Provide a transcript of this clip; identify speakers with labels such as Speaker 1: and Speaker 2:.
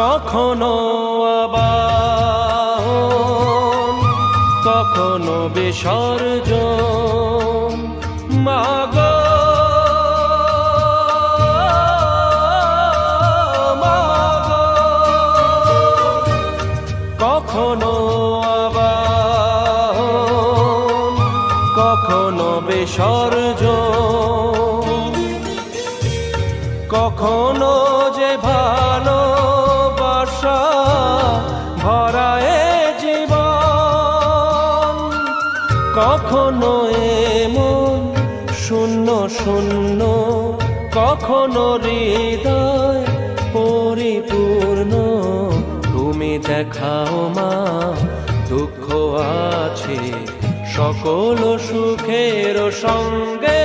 Speaker 1: কখনো আবাহন, কখনো বিসর্জন। মাগো মাগো, কখনো আবাহন, কখনো বিসর্জন। কখনো যে ভালোবাসা ভরায় জীবন, কখনো এমন শূন্য শূন্য, কখনো হৃদয় পরিপূর্ণ। তুমি দেখাও মা, দুঃখ আছে সকল সুখের সঙ্গে।